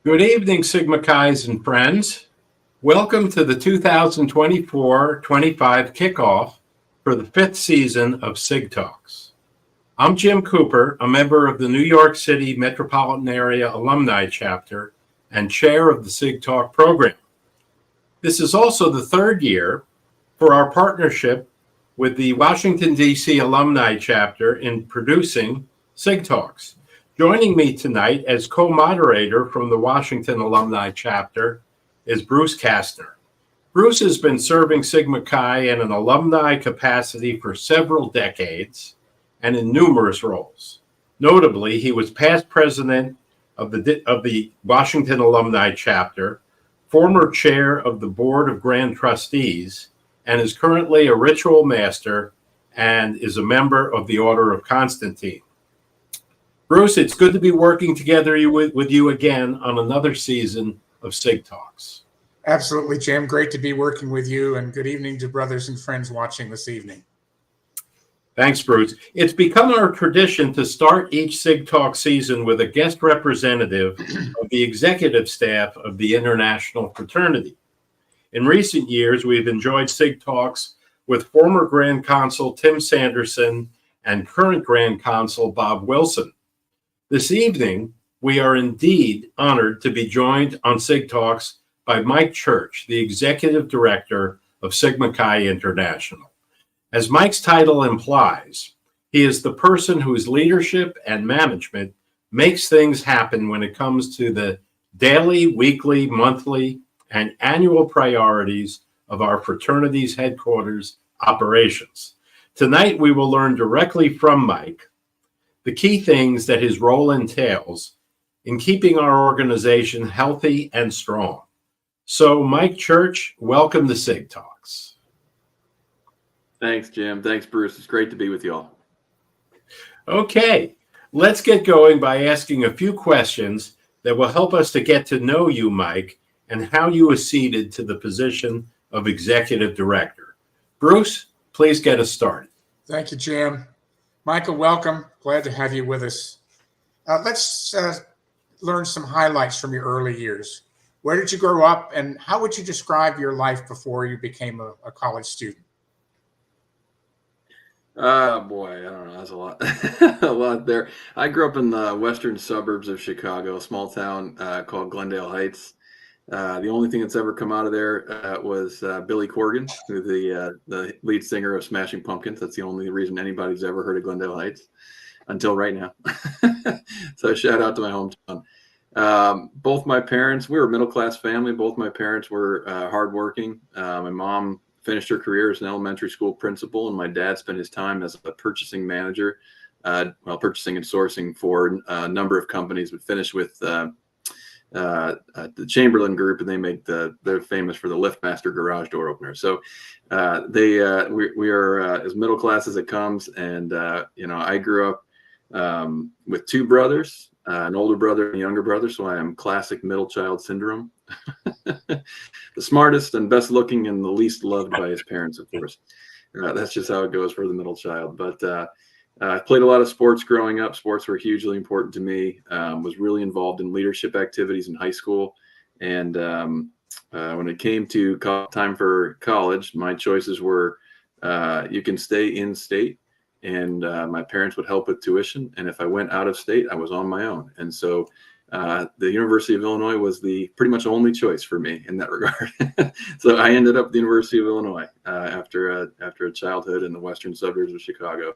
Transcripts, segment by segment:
Good evening, Sigma Chi's and friends. Welcome to the 2024-25 kickoff for the fifth season of SigTalks. I'm Jim Cooper, a member of the New York City Metropolitan Area Alumni Chapter and chair of the SigTalk program. This is also the third year for our partnership with the Washington, D.C. Alumni Chapter in producing SigTalks. Joining me tonight as co-moderator from the Washington Alumni Chapter is Bruce Kastner. Bruce has been serving Sigma Chi in an alumni capacity for several decades and in numerous roles. Notably, he was past president of the Washington Alumni Chapter, former chair of the Board of Grand Trustees, and is currently a ritual master and is a member of the Order of Constantine. Bruce, it's good to be working together with you again on another season of SigTalks. Absolutely, Jim. Great to be working with you, and good evening to brothers and friends watching this evening. Thanks, Bruce. It's become our tradition to start each SigTalk season with a guest representative of the executive staff of the International Fraternity. In recent years, we've enjoyed SigTalks with former Grand Consul Tim Sanderson and current Grand Consul Bob Wilson. This evening, we are indeed honored to be joined on SigTalks by Mike Church, the Executive Director of Sigma Chi International. As Mike's title implies, he is the person whose leadership and management makes things happen when it comes to the daily, weekly, monthly, and annual priorities of our fraternity's headquarters operations. Tonight, we will learn directly from Mike the key things that his role entails in keeping our organization healthy and strong. So, Mike Church, welcome to SigTalks. Thanks, Jim. Thanks, Bruce. It's great to be with y'all. Okay, let's get going by asking a few questions that will help us to get to know you, Mike, and how you acceded to the position of Executive Director. Bruce, please get us started. Thank you, Jim. Michael, welcome. Glad to have you with us. Let's learn some highlights from your early years. Where did you grow up, and how would you describe your life before you became a college student? Boy, I don't know. That's a lot, a lot there. I grew up in the western suburbs of Chicago, a small town called Glendale Heights. The only thing that's ever come out of there was Billy Corgan, who's the lead singer of Smashing Pumpkins. That's the only reason anybody's ever heard of Glendale Heights until right now. So shout out to my hometown. Both my parents, we were a middle-class family. Both my parents were hardworking. My mom finished her career as an elementary school principal, and my dad spent his time as a purchasing manager, purchasing and sourcing for a number of companies, but finished with the Chamberlain Group, and they're famous for the LiftMaster garage door opener. So we are as middle class as it comes, and I grew up with two brothers, an older brother and a younger brother, so I am classic middle child syndrome. The smartest and best looking and the least loved by his parents, of course. That's just how it goes for the middle child. But I played a lot of sports growing up. Sports were hugely important to me. Was really involved in leadership activities in high school. And when it came to time for college, my choices were you can stay in state, and my parents would help with tuition. And if I went out of state, I was on my own. And so the University of Illinois was the pretty much only choice for me in that regard. So I ended up at the University of Illinois after a childhood in the western suburbs of Chicago.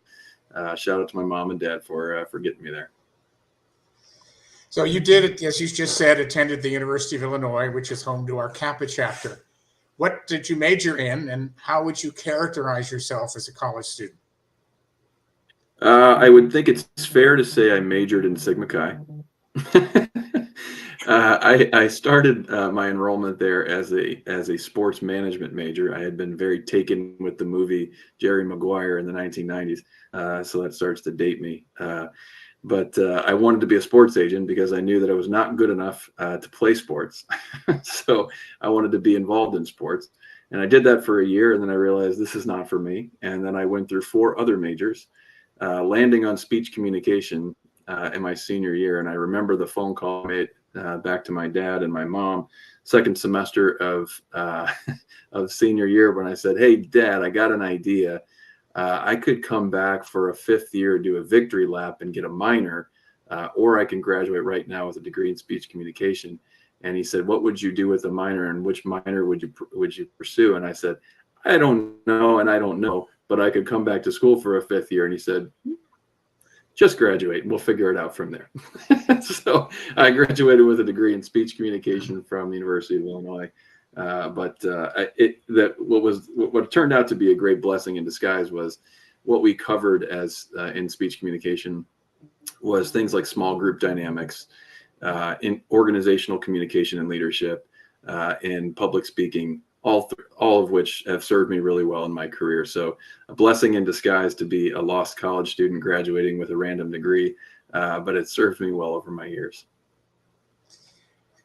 Shout out to my mom and dad for getting me there. So you did, as you just said, attended the University of Illinois, which is home to our Kappa chapter. What did you major in, and how would you characterize yourself as a college student? I would think it's fair to say I majored in Sigma Chi. I started my enrollment there as a sports management major. I had been very taken with the movie Jerry Maguire in the 1990s, so that starts to date me. But I wanted to be a sports agent because I knew that I was not good enough to play sports. So I wanted to be involved in sports. And I did that for a year, and then I realized this is not for me. And then I went through 4 other majors, landing on speech communication in my senior year. And I remember the phone call I made back to my dad and my mom, second semester of of senior year, when I said, "Hey, Dad, I got an idea. I could come back for a 5th year, do a victory lap, and get a minor, or I can graduate right now with a degree in speech communication." And he said, "What would you do with a minor, and which minor would you pursue?" And I said, "I don't know, and I don't know, but I could come back to school for a 5th year." And he said, "Just graduate and we'll figure it out from there." So I graduated with a degree in speech communication from the University of Illinois. What turned out to be a great blessing in disguise was what we covered as in speech communication was things like small group dynamics, in organizational communication and leadership, in public speaking, all of which have served me really well in my career. So a blessing in disguise to be a lost college student graduating with a random degree, but it served me well over my years.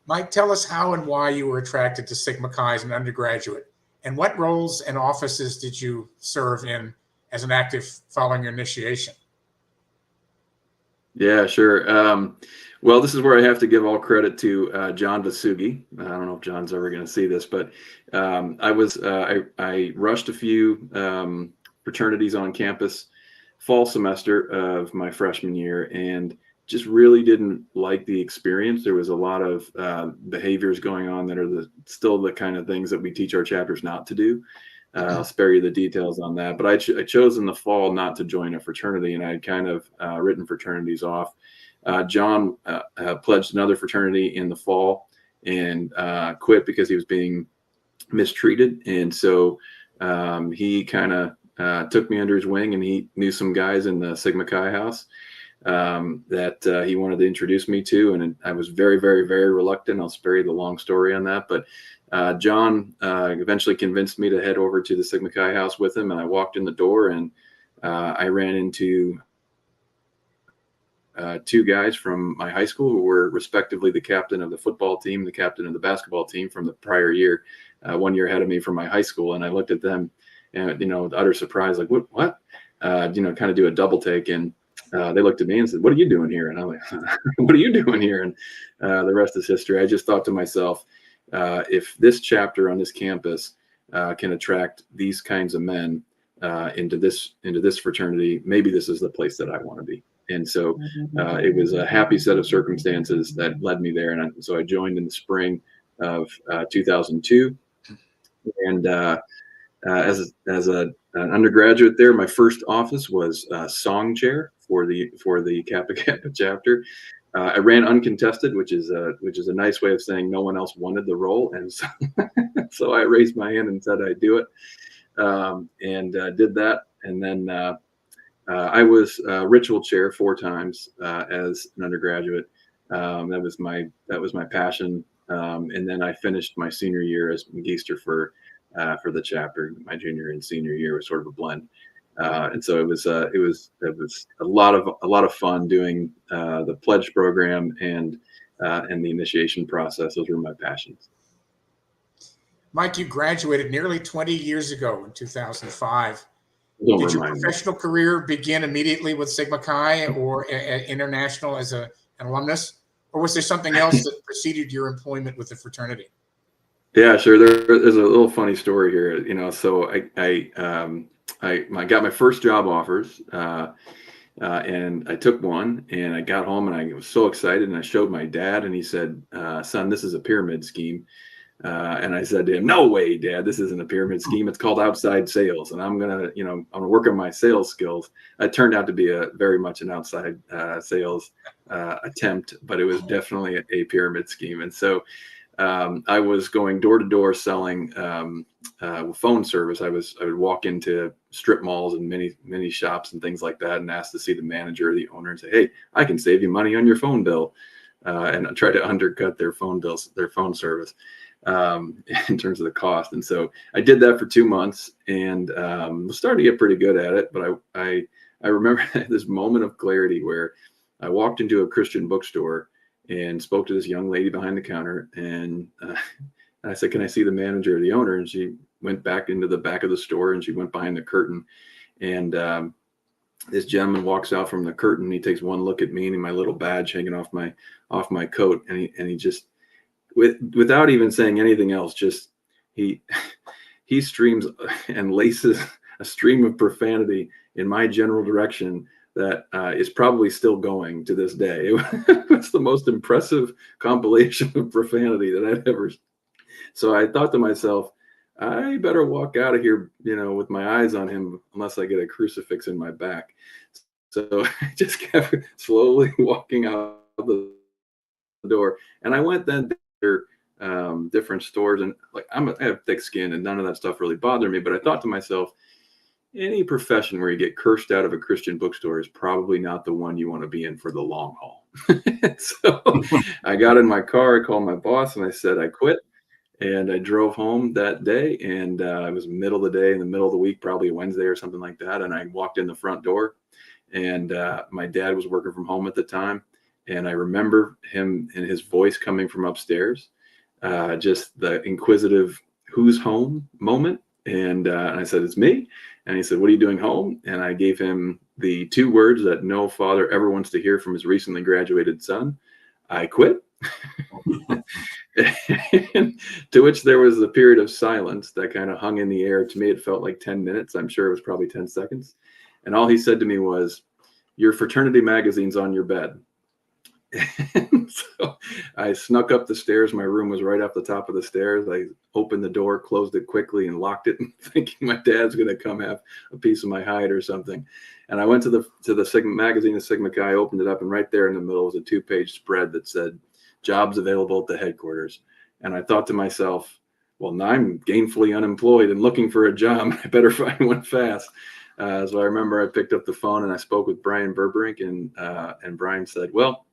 Mike, tell us how and why you were attracted to Sigma Chi as an undergraduate, and what roles and offices did you serve in as an active following your initiation? Yeah, sure. Well, this is where I have to give all credit to John Vasugi. I don't know if John's ever going to see this, but I rushed a few fraternities on campus fall semester of my freshman year, and just really didn't like the experience. There was a lot of behaviors going on that are still the kind of things that we teach our chapters not to do. I'll spare you the details on that, but I chose in the fall not to join a fraternity, and I had kind of written fraternities off. John pledged another fraternity in the fall and quit because he was being mistreated, and so he kind of took me under his wing, and he knew some guys in the Sigma Chi house that he wanted to introduce me to, and I was very, very, very reluctant. I'll spare you the long story on that, but John eventually convinced me to head over to the Sigma Chi house with him, and I walked in the door, and I ran into 2 guys from my high school who were respectively the captain of the football team, the captain of the basketball team from the prior year, 1 year ahead of me from my high school. And I looked at them and, with utter surprise, like, what? Kind of do a double take. And they looked at me and said, "What are you doing here?" And I'm like, "What are you doing here?" And the rest is history. I just thought to myself, if this chapter on this campus can attract these kinds of men into this fraternity, maybe this is the place that I want to be. And so it was a happy set of circumstances that led me there. And so I joined in the spring of 2002. And as an undergraduate there, my first office was song chair for the Kappa Kappa chapter. I ran uncontested, which is a nice way of saying no one else wanted the role, and so so I raised my hand and said I'd do it, and did that. And then I was ritual chair 4 times as an undergraduate. That was my passion, and then I finished my senior year as Magister for the chapter. My junior and senior year was sort of a blend. And so it was a lot of fun doing the pledge program and the initiation process. Those were my passions. Mike, you graduated nearly 20 years ago in 2005. Did your professional career begin immediately with Sigma Chi or international as an alumnus, or was there something else that preceded your employment with the fraternity? Yeah, sure. There's a little funny story here. So I got my first job offers, and I took one, and I got home, and I was so excited, and I showed my dad, and he said, "Son, this is a pyramid scheme." And I said to him, "No way, Dad, this isn't a pyramid scheme. It's called outside sales, and I'm gonna work on my sales skills." It turned out to be very much an outside sales attempt, but it was definitely a pyramid scheme. And so I was going door to door selling phone service. I would walk into strip malls and many shops and things like that, and ask to see the manager or the owner and say, "Hey, I can save you money on your phone bill," and I try to undercut their phone service in terms of the cost. And so I did that for 2 months, and was starting to get pretty good at it. But I remember this moment of clarity where I walked into a Christian bookstore and spoke to this young lady behind the counter, and I said, "Can I see the manager or the owner?" And she went back into the back of the store, and she went behind the curtain, and this gentleman walks out from the curtain. He takes one look at me and my little badge hanging off my coat, and he just, without even saying anything else, just he streams and laces a stream of profanity in my general direction that is probably still going to this day. It was the most impressive compilation of profanity that I've ever. So I thought to myself, I better walk out of here, with my eyes on him, unless I get a crucifix in my back. So I just kept slowly walking out the door, and I went then to different stores, and like I have thick skin, and none of that stuff really bothered me. But I thought to myself, any profession where you get cursed out of a Christian bookstore is probably not the one you want to be in for the long haul. So I got in my car, I called my boss, and I said I quit. And I drove home that day, and it was middle of the day, in the middle of the week, probably a Wednesday or something like that. And I walked in the front door, and my dad was working from home at the time. And I remember him and his voice coming from upstairs, just the inquisitive "who's home" moment. And I said, "It's me." And he said, "What are you doing home?" And I gave him the 2 words that no father ever wants to hear from his recently graduated son: "I quit." To which there was a period of silence that kind of hung in the air. To me, it felt like 10 minutes. I'm sure it was probably 10 seconds. And all he said to me was, "Your fraternity magazine's on your bed." So I snuck up the stairs. My room was right up the top of the stairs. I opened the door, closed it quickly, and locked it, thinking my dad's going to come have a piece of my hide or something. And I went to the Sigma magazine, the Sigma Chi, opened it up, and right there in the middle was a 2-page spread that said, "Jobs available at the headquarters." And I thought to myself, well, now I'm gainfully unemployed and looking for a job. I better find one fast. So I remember I picked up the phone and I spoke with Brian Berberink, and Brian said, "Well,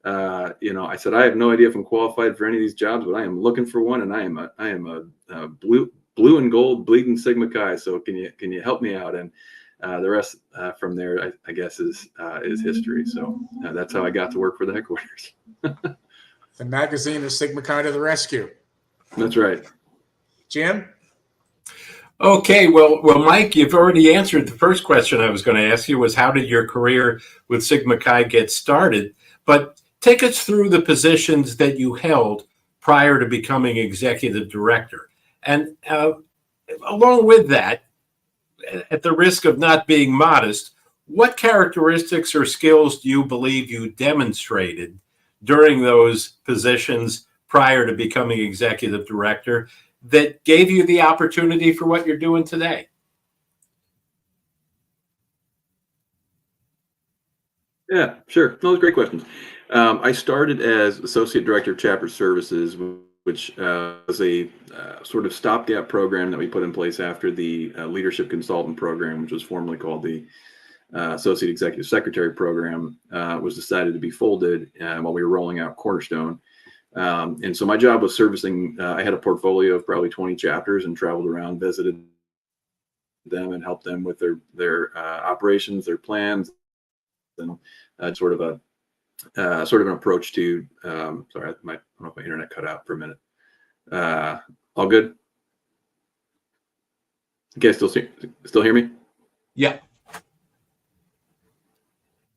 I said, I have no idea if I'm qualified for any of these jobs, but I am looking for one, and I am a blue and gold bleeding Sigma Chi. So can you help me out?" And the rest from there, I guess, is history. So that's how I got to work for the headquarters. The magazine of Sigma Chi to the rescue. That's right. Jim? Okay, well, Mike, you've already answered the first question I was going to ask you, was how did your career with Sigma Chi get started? But take us through the positions that you held prior to becoming executive director. And along with that, at the risk of not being modest, what characteristics or skills do you believe you demonstrated during those positions prior to becoming executive director that gave you the opportunity for what you're doing today? Yeah, sure. Those are great questions. I started as Associate Director of Chapter Services, which was a sort of stopgap program that we put in place after the Leadership Consultant Program, which was formerly called the Associate Executive Secretary Program, was decided to be folded while we were rolling out Cornerstone. And so my job was servicing, I had a portfolio of probably 20 chapters and traveled around, visited them and helped them with their operations, their plans, and sort of an approach to, sorry, I don't know if my internet cut out for a minute. All good? Okay, still hear me? Yeah.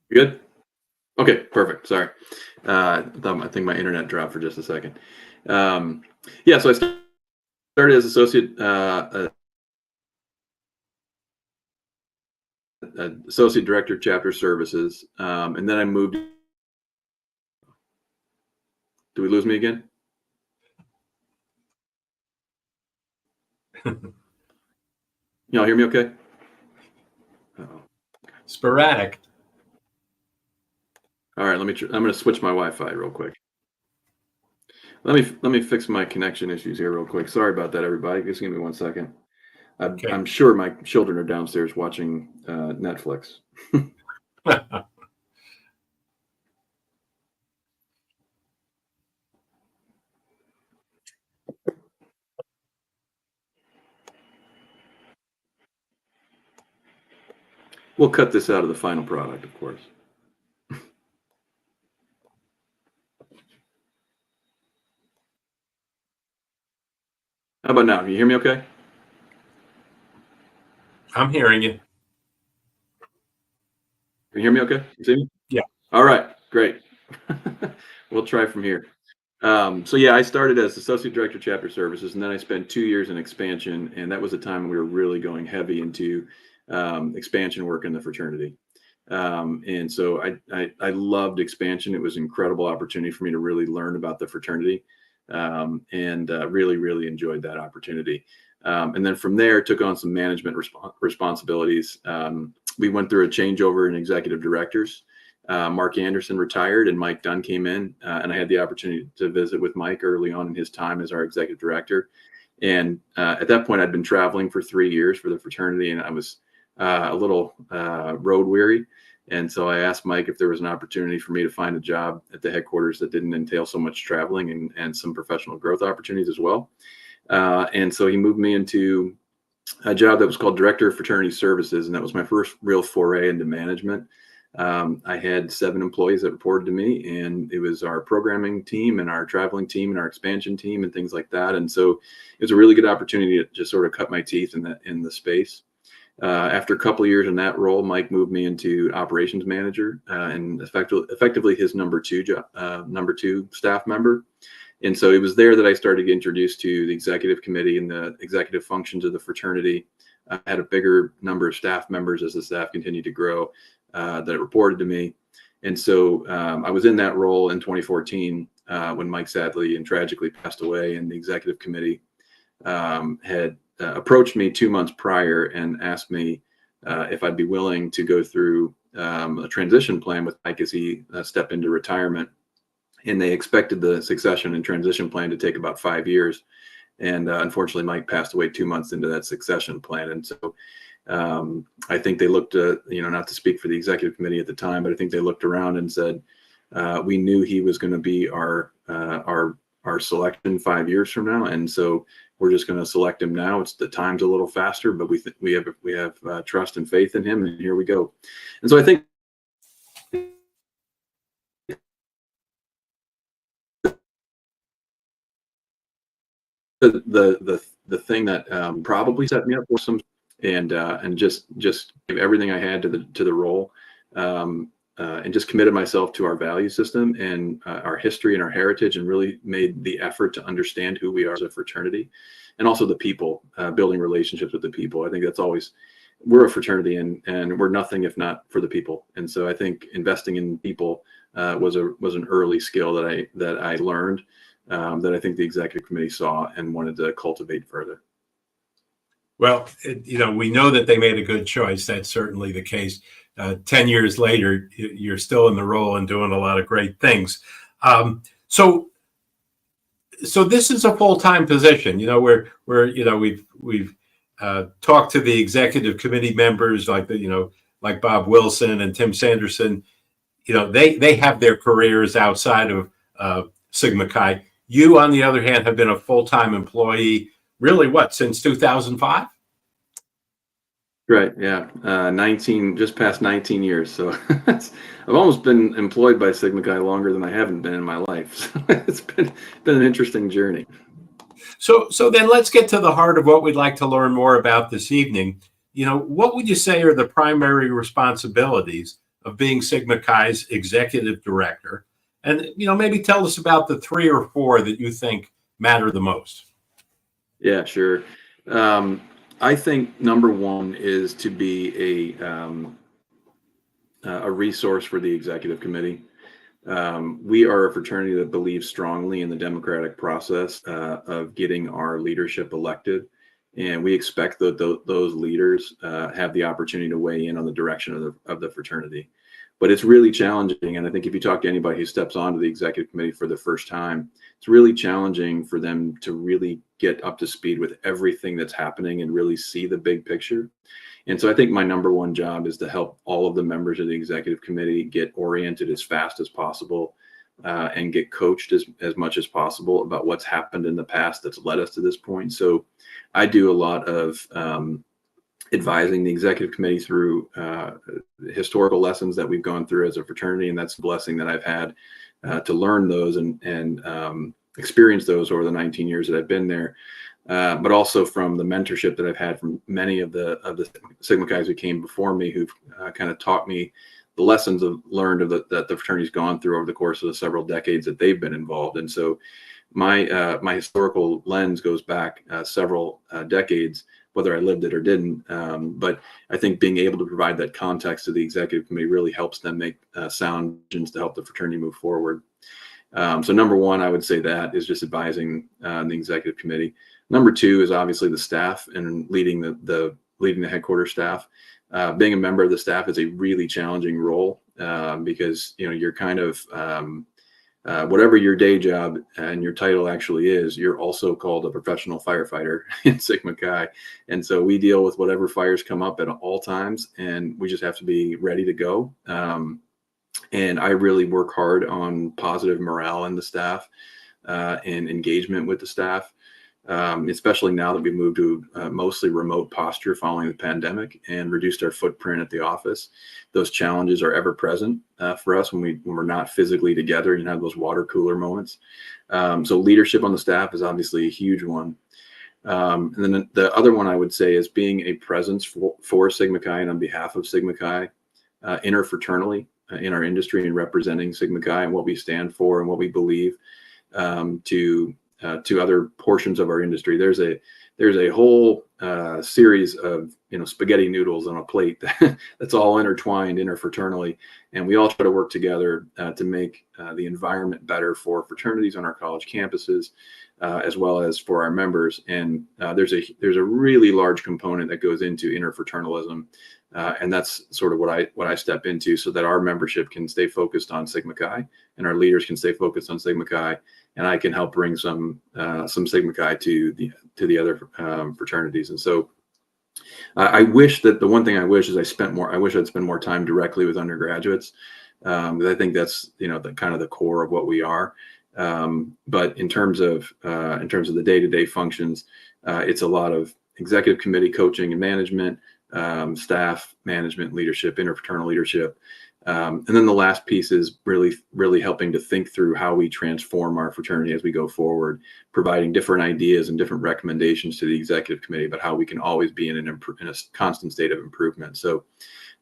You good? Okay, perfect. Sorry. I think my internet dropped for just a second. Yeah, so I started as associate associate director of chapter services, and then I moved. Do we lose me again? Y'all hear me okay? Uh-oh. Sporadic. All right, I'm going to switch my Wi-Fi real quick. Let me fix my connection issues here real quick. Sorry about that, everybody. Just give me 1 second. Okay. I'm sure my children are downstairs watching Netflix. We'll cut this out of the final product, of course. How about now? Can you hear me okay? I'm hearing you. you hear me okay? You see me? Yeah. All right, great. We'll try from here. So yeah, I started as Associate Director of Chapter Services, and then I spent 2 years in expansion, and that was the time we were really going heavy into expansion work in the fraternity. And so I loved expansion. It was an incredible opportunity for me to really learn about the fraternity, and really, really enjoyed that opportunity. And then from there, took on some management responsibilities. We went through a changeover in executive directors. Mark Anderson retired and Mike Dunn came in, and I had the opportunity to visit with Mike early on in his time as our executive director. And at that point, I'd been traveling for 3 years for the fraternity, and I was a little road weary. And so I asked Mike if there was an opportunity for me to find a job at the headquarters that didn't entail so much traveling and some professional growth opportunities as well. And so he moved me into a job that was called Director of Fraternity Services, and that was my first real foray into management. I had 7 employees that reported to me, and it was our programming team and our traveling team and our expansion team and things like that. And so it was a really good opportunity to just sort of cut my teeth in the space. After a couple of years in that role, Mike moved me into operations manager, and effectively his number two staff member. And so it was there that I started to get introduced to the executive committee and the executive functions of the fraternity. I had a bigger number of staff members as the staff continued to grow that reported to me. And so I was in that role in 2014 when Mike sadly and tragically passed away, and the executive committee had approached me 2 months prior and asked me if I'd be willing to go through a transition plan with Mike as he stepped into retirement. And they expected the succession and transition plan to take about 5 years. And unfortunately, Mike passed away 2 months into that succession plan. And so I think they looked at, not to speak for the executive committee at the time, but I think they looked around and said, we knew he was going to be our selection 5 years from now. And so we're just going to select him now. It's the time's a little faster, but we have trust and faith in him, and here we go. And so I think the thing that probably set me up for some and just gave everything I had to the role, and just committed myself to our value system and our history and our heritage, and really made the effort to understand who we are as a fraternity, and also the people, building relationships with the people. I think that's always, we're a fraternity, and we're nothing if not for the people. And so I think investing in people was an early skill that I learned, that I think the executive committee saw and wanted to cultivate further. Well, we know that they made a good choice. That's certainly the case. 10 years later, you're still in the role and doing a lot of great things. So this is a full-time position. Where we've talked to the executive committee members like Bob Wilson and Tim Sanderson. They have their careers outside of Sigma Chi. You, on the other hand, have been a full-time employee. Really, since 2005? Right. Yeah. 19, just past 19 years. So I've almost been employed by Sigma Chi longer than I haven't been in my life. So it's been an interesting journey. So then let's get to the heart of what we'd like to learn more about this evening. What would you say are the primary responsibilities of being Sigma Chi's executive director? And, maybe tell us about the 3 or 4 that you think matter the most. Yeah, sure. I think number 1 is to be a resource for the executive committee. We are a fraternity that believes strongly in the democratic process of getting our leadership elected, and we expect that those leaders have the opportunity to weigh in on the direction of the fraternity. But it's really challenging, and I think if you talk to anybody who steps onto the executive committee for the first time, it's really challenging for them to really get up to speed with everything that's happening and really see the big picture. And so I think my number 1 job is to help all of the members of the executive committee get oriented as fast as possible, and get coached as much as possible about what's happened in the past that's led us to this point. So I do a lot of advising the executive committee through historical lessons that we've gone through as a fraternity, and that's a blessing that I've had to learn those and experience those over the 19 years that I've been there. But also from the mentorship that I've had from many of the Sigma Chi's who came before me, who've kind of taught me the lessons learned that the fraternity's gone through over the course of the several decades that they've been involved. And so my historical lens goes back several decades, whether I lived it or didn't. But I think being able to provide that context to the executive committee really helps them make sound decisions to help the fraternity move forward. So number one, I would say that is just advising the executive committee. Number two is obviously the staff and leading the headquarters staff. Being a member of the staff is a really challenging role because you're kind of whatever your day job and your title actually is, you're also called a professional firefighter in Sigma Chi. And so we deal with whatever fires come up at all times, and we just have to be ready to go. And I really work hard on positive morale in the staff and engagement with the staff, especially now that we've moved to mostly remote posture following the pandemic and reduced our footprint at the office. Those challenges are ever present for us when we're not physically together. You have those water cooler moments. So leadership on the staff is obviously a huge one. And then the other one I would say is being a presence for Sigma Chi and on behalf of Sigma Chi interfraternally in our industry and representing Sigma Chi and what we stand for and what we believe to other portions of our industry. There's a whole series of spaghetti noodles on a plate that's all intertwined interfraternally, and we all try to work together to make the environment better for fraternities on our college campuses, as well as for our members. And there's a really large component that goes into interfraternalism, and that's sort of what I step into, so that our membership can stay focused on Sigma Chi and our leaders can stay focused on Sigma Chi, and I can help bring some Sigma Chi to the other fraternities. And so I wish that the one thing I wish is I wish I'd spend more time directly with undergraduates, because I think that's the kind of the core of what we are. But in terms of the day-to-day functions, it's a lot of executive committee coaching and management, staff management, leadership, interfraternal leadership. And then the last piece is really helping to think through how we transform our fraternity as we go forward, providing different ideas and different recommendations to the executive committee about how we can always be in a constant state of improvement. So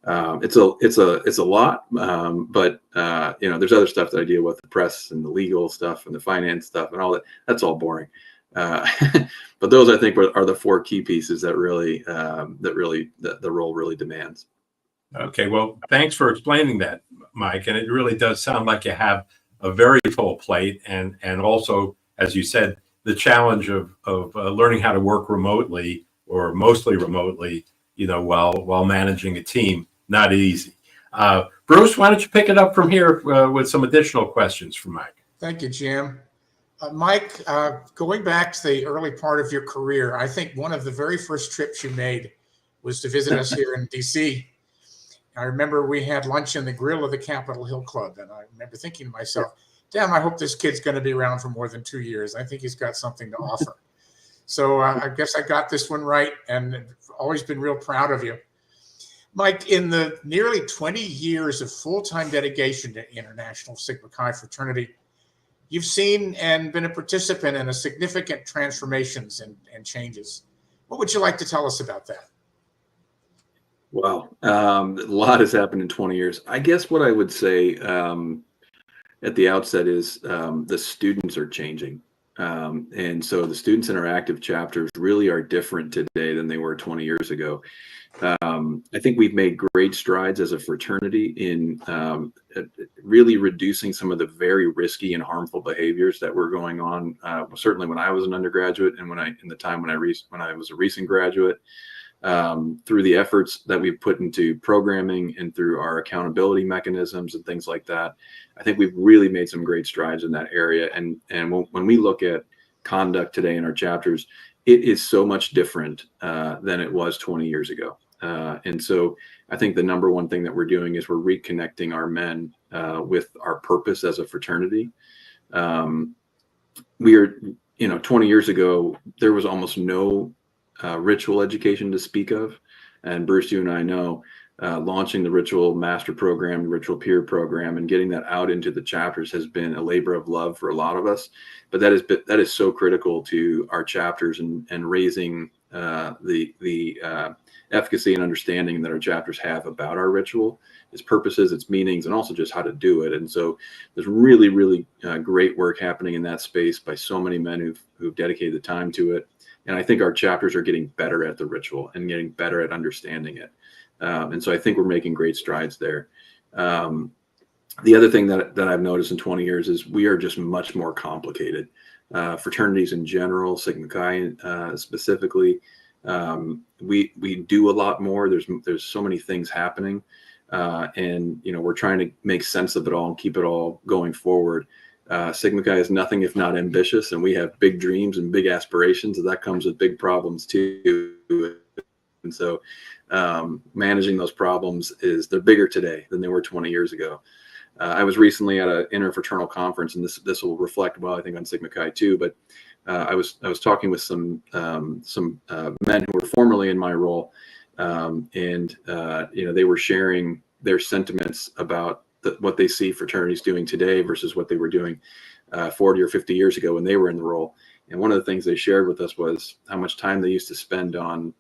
it's a lot, but there's other stuff that I deal with, the press and the legal stuff and the finance stuff and all that. That's all boring. But those I think are the four key pieces that the role really demands. Okay, well, thanks for explaining that, Mike. And it really does sound like you have a very full plate, and also, as you said, the challenge of learning how to work remotely or mostly remotely, while managing a team, not easy. Bruce, why don't you pick it up from here with some additional questions for Mike? Thank you, Jim. Mike, going back to the early part of your career, I think one of the very first trips you made was to visit us here in DC. I remember we had lunch in the grill of the Capitol Hill Club, and I remember thinking to myself, damn, I hope this kid's going to be around for more than 2 years. I think he's got something to offer. So I guess I got this one right, and I've always been real proud of you. Mike, in the nearly 20 years of full-time dedication to International Sigma Chi Fraternity, you've seen and been a participant in a significant transformations and changes. What would you like to tell us about that? Wow. A lot has happened in 20 years. I guess what I would say at the outset is the students are changing. And so the students in our active chapters really are different today than they were 20 years ago. I think we've made great strides as a fraternity in really reducing some of the very risky and harmful behaviors that were going on. Certainly when I was an undergraduate and when I was a recent graduate. Through the efforts that we've put into programming and through our accountability mechanisms and things like that, I think we've really made some great strides in that area. And when we look at conduct today in our chapters, it is so much different than it was 20 years ago. And so I think the number one thing that we're doing is we're reconnecting our men with our purpose as a fraternity. We are, 20 years ago, there was almost no ritual education to speak of. And Bruce, you and I know, launching the ritual master program, the ritual peer program, and getting that out into the chapters has been a labor of love for a lot of us. But that is so critical to our chapters and raising the efficacy and understanding that our chapters have about our ritual, its purposes, its meanings, and also just how to do it. And so there's really, really great work happening in that space by so many men who've dedicated the time to it. And I think our chapters are getting better at the ritual and getting better at understanding it. And so I think we're making great strides there. The other thing that I've noticed in 20 years is we are just much more complicated. Fraternities in general, Sigma Chi specifically, we do a lot more. There's so many things happening, and we're trying to make sense of it all and keep it all going forward. Sigma Chi is nothing if not ambitious, and we have big dreams and big aspirations, and that comes with big problems too. And so managing those problems they're bigger today than they were 20 years ago. I was recently at an interfraternal conference, and this will reflect well, I think, on Sigma Chi too. But I was talking with some men who were formerly in my role, and they were sharing their sentiments about what they see fraternities doing today versus what they were doing 40 or 50 years ago when they were in the role. And one of the things they shared with us was how much time they used to spend on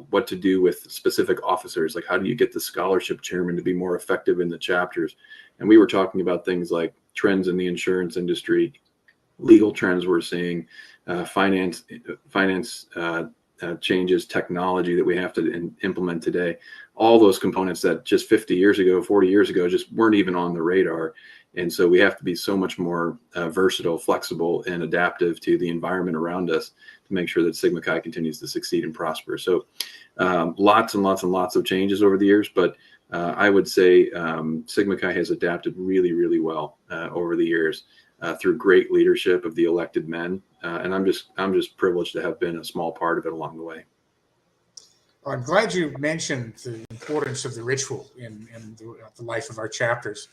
what to do with specific officers, like how do you get the scholarship chairman to be more effective in the chapters. And we were talking about things like trends in the insurance industry, legal trends we're seeing, finance changes, technology that we have to implement today. All those components that just 50 years ago, 40 years ago, just weren't even on the radar. And so we have to be so much more versatile, flexible, and adaptive to the environment around us to make sure that Sigma Chi continues to succeed and prosper. So lots and lots and lots of changes over the years, but I would say Sigma Chi has adapted really, really well over the years through great leadership of the elected men. And I'm just privileged to have been a small part of it along the way. Well, I'm glad you mentioned the importance of the ritual in the life of our chapters.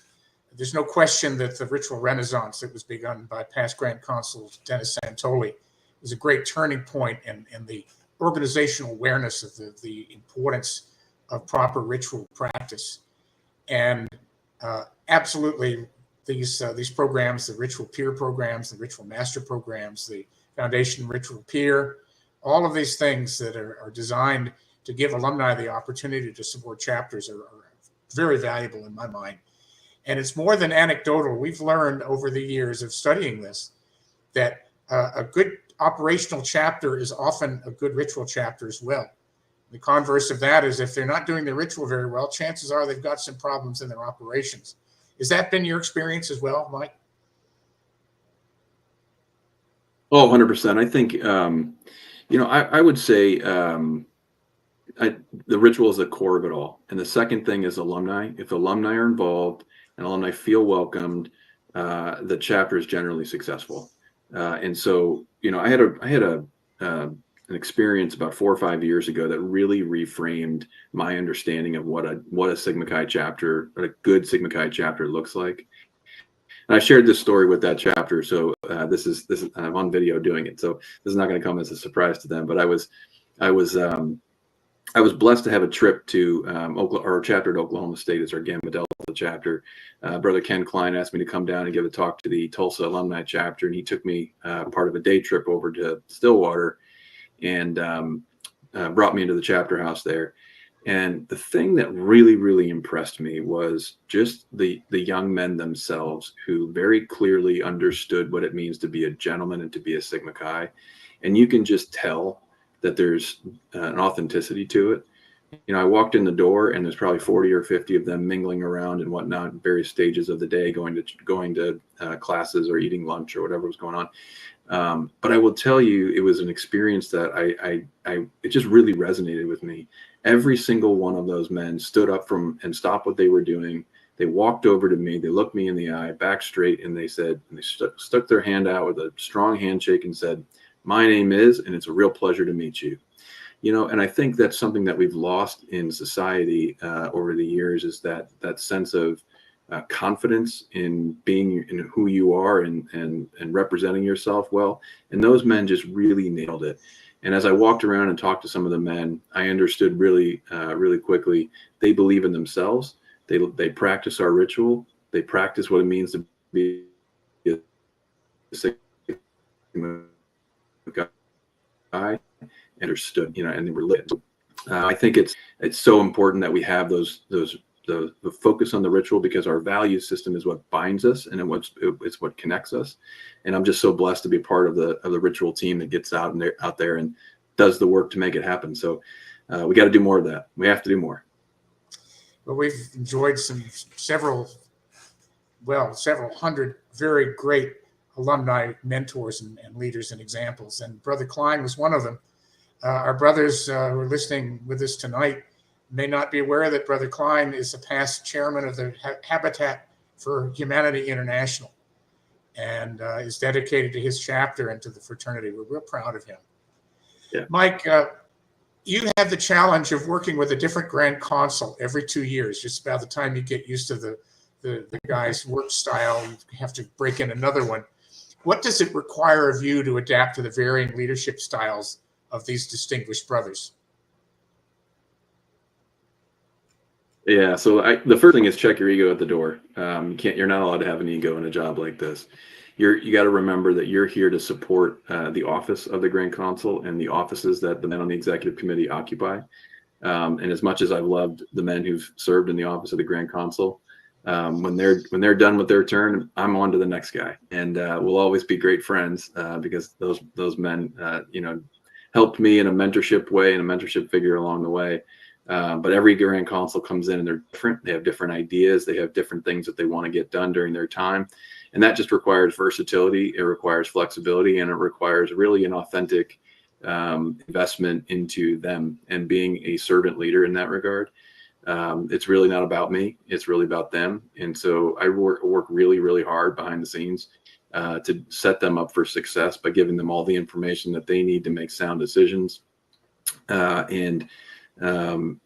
There's no question that the ritual renaissance that was begun by past Grand Consul Dennis Santoli was a great turning point in the organizational awareness of the importance of proper ritual practice. And absolutely, these programs, the ritual peer programs, the ritual master programs, the Foundation Ritual Peer, all of these things that are designed to give alumni the opportunity to support chapters are very valuable in my mind. And it's more than anecdotal. We've learned over the years of studying this that a good operational chapter is often a good ritual chapter as well. The converse of that is if they're not doing their ritual very well, chances are they've got some problems in their operations. Has that been your experience as well, Mike? Oh, 100%. I think, I would say the ritual is the core of it all. And the second thing is alumni. If alumni are involved and alumni feel welcomed, the chapter is generally successful. And so, I had an experience about 4 or 5 years ago that really reframed my understanding of what a Sigma Chi chapter, what a good Sigma Chi chapter looks like. And I shared this story with that chapter, so this is I'm on video doing it, so this is not going to come as a surprise to them. But I was blessed to have a trip to our chapter at Oklahoma State. It's our Gamma Delta chapter. Brother Ken Klein asked me to come down and give a talk to the Tulsa Alumni chapter, and he took me part of a day trip over to Stillwater and brought me into the chapter house there. And the thing that really, really impressed me was just the young men themselves who very clearly understood what it means to be a gentleman and to be a Sigma Chi. And you can just tell that there's an authenticity to it. I walked in the door and there's probably 40 or 50 of them mingling around and whatnot, various stages of the day, going to classes or eating lunch or whatever was going on. But I will tell you, it was an experience that it just really resonated with me. Every single one of those men stood up and stopped what they were doing. They walked over to me, they looked me in the eye, back straight, and they stuck their hand out with a strong handshake and said, "My name is, and it's a real pleasure to meet you." And I think that's something that we've lost in society over the years, is that sense of confidence in being in who you are and representing yourself well. And those men just really nailed it. And as I walked around and talked to some of the men, I understood really, really quickly, they believe in themselves. They practice our ritual. They practice what it means to be a Sigma guy. understood, and they were lit. I think it's so important that we have the focus on the ritual, because our value system is what binds us, and it's what connects us. And I'm just so blessed to be part of the ritual team that gets out there and does the work to make it happen. So we got to do more of that. We have to do more. Well, we've enjoyed several hundred very great alumni mentors and leaders and examples, and Brother Klein was one of them. Our brothers who are listening with us tonight may not be aware that Brother Klein is a past chairman of the Habitat for Humanity International, and is dedicated to his chapter and to the fraternity. We're real proud of him. Yeah. Mike, you have the challenge of working with a different Grand Consul every 2 years. Just about the time you get used to the guy's work style, you have to break in another one. What does it require of you to adapt to the varying leadership styles of these distinguished brothers? Yeah, so the first thing is check your ego at the door. You're not allowed to have an ego in a job like this. You got to remember that you're here to support the office of the Grand Consul and the offices that the men on the executive committee occupy. And as much as I've loved the men who've served in the office of the Grand Consul, when they're done with their turn, I'm on to the next guy, and we'll always be great friends because those men, helped me in a mentorship way and a mentorship figure along the way. But every Grand Consul comes in and they're different. They have different ideas. They have different things that they want to get done during their time. And that just requires versatility. It requires flexibility, and it requires really an authentic investment into them and being a servant leader in that regard. It's really not about me. It's really about them. And so I work really, really hard behind the scenes to set them up for success by giving them all the information that they need to make sound decisions and to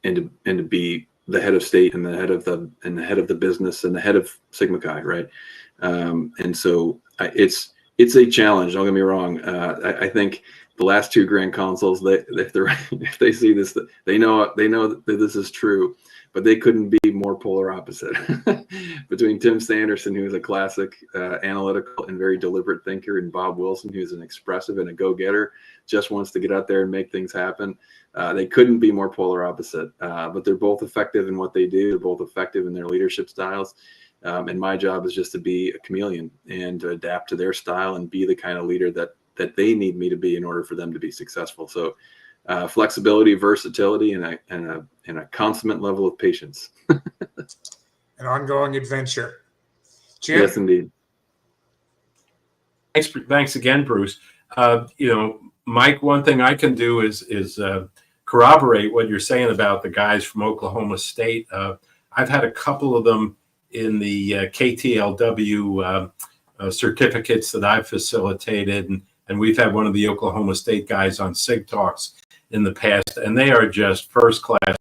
be the head of state and the head of the business and the head of Sigma Chi, right? And so it's a challenge. Don't get me wrong. I think the last two Grand Consuls, if they see this, they know that this is true, but they couldn't be more polar opposite. Between Tim Sanderson, who is a classic analytical and very deliberate thinker, and Bob Wilson, who's an expressive and a go-getter, just wants to get out there and make things happen. They couldn't be more polar opposite, but they're both effective in what they do. They're both effective in their leadership styles. And my job is just to be a chameleon and to adapt to their style and be the kind of leader that they need me to be in order for them to be successful. So flexibility, versatility, and a consummate level of patience. An ongoing adventure. Jim? Yes, indeed. Thanks again, Bruce. Mike, one thing I can do is corroborate what you're saying about the guys from Oklahoma State. I've had a couple of them in the KTLW certificates that I've facilitated, and we've had one of the Oklahoma State guys on SigTalks in the past, and they are just first-class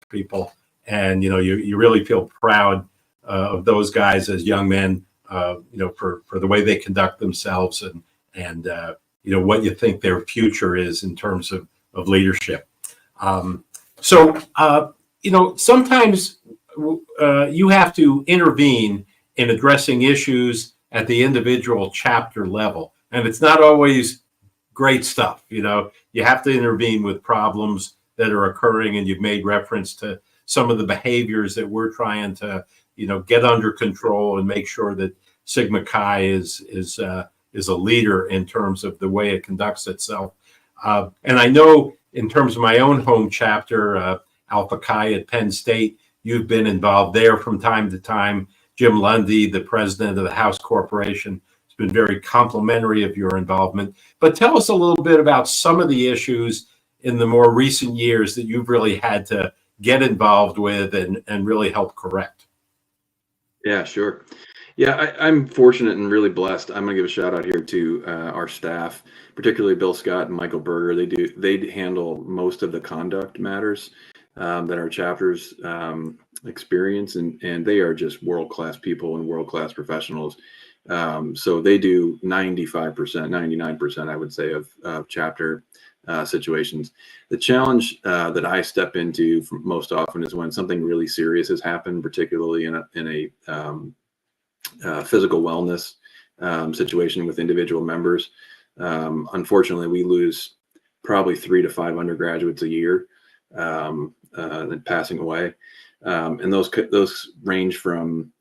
people. And you really feel proud of those guys as young men, for the way they conduct themselves and what you think their future is in terms of leadership. Sometimes you have to intervene in addressing issues at the individual chapter level, and it's not always great stuff. You have to intervene with problems that are occurring, and you've made reference to some of the behaviors that we're trying to get under control and make sure that Sigma Chi is a leader in terms of the way it conducts itself. And I know in terms of my own home chapter, Alpha Chi at Penn State, you've been involved there from time to time. Jim Lundy, the president of the House Corporation, has been very complimentary of your involvement. But tell us a little bit about some of the issues in the more recent years that you've really had to get involved with and really help correct. Yeah, sure. Yeah, I'm fortunate and really blessed. I'm going to give a shout out here to our staff, particularly Bill Scott and Michael Berger. They handle most of the conduct matters that our chapters experience, and they are just world-class people and world-class professionals. So they do 95%, 99%, I would say, of chapter situations. The challenge that I step into most often is when something really serious has happened, particularly in a physical wellness situation with individual members. Unfortunately, we lose probably 3 to 5 undergraduates a year that passing away. And those range from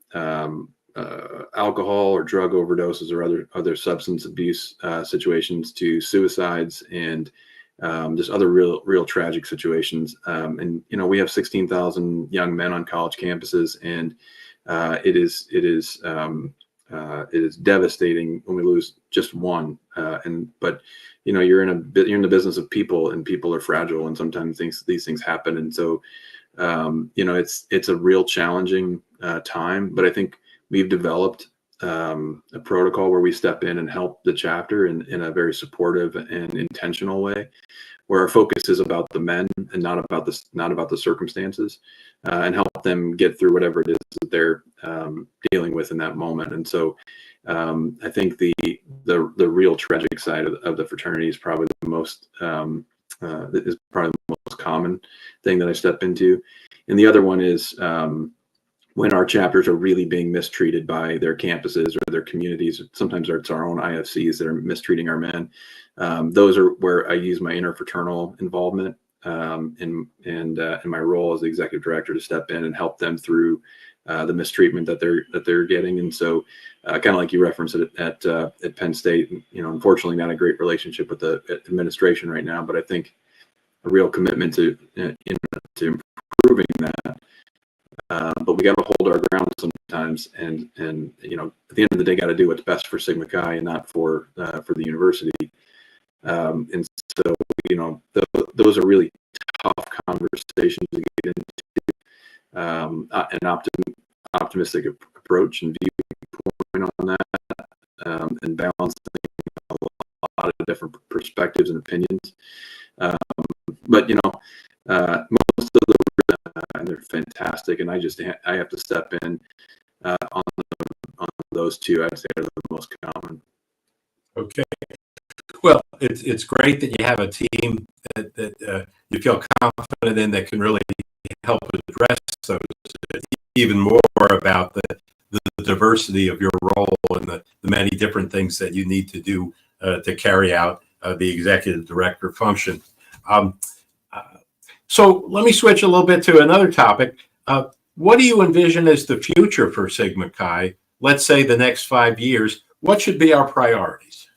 alcohol or drug overdoses or other substance abuse situations to suicides and just other real tragic situations. And we have 16,000 young men on college campuses, and it is devastating when we lose just one. But you're in the business of people, and people are fragile, and sometimes these things happen. And so it's a real challenging time. But I think we've developed a protocol where we step in and help the chapter in a very supportive and intentional way, where our focus is about the men and not about the circumstances, and help them get through whatever it is that they're dealing with in that moment. And so I think the real tragic side of the fraternity is probably the most common thing that I step into. And the other one is when our chapters are really being mistreated by their campuses or their communities. Sometimes it's our own IFCs that are mistreating our men. Those are where I use my interfraternal involvement in my role as the executive director to step in and help them through the mistreatment that they're getting. And so, kind of like you referenced it at Penn State, unfortunately, not a great relationship with the administration right now, but I think a real commitment to improving that. But we got to hold our ground sometimes, and at the end of the day, got to do what's best for Sigma Chi and not for the university. And so, those are really tough conversations to get into. An optimistic approach and viewpoint on that, and balancing a lot of different perspectives and opinions. But most of the and they're fantastic, and I have to step in on those two. I'd say are the most common. Okay. Well, it's great that you have a team that you feel confident in that can really help address those, even more about the diversity of your role and the many different things that you need to do to carry out the executive director function. So let me switch a little bit to another topic. What do you envision as the future for Sigma Chi? Let's say the next 5 years. What should be our priorities?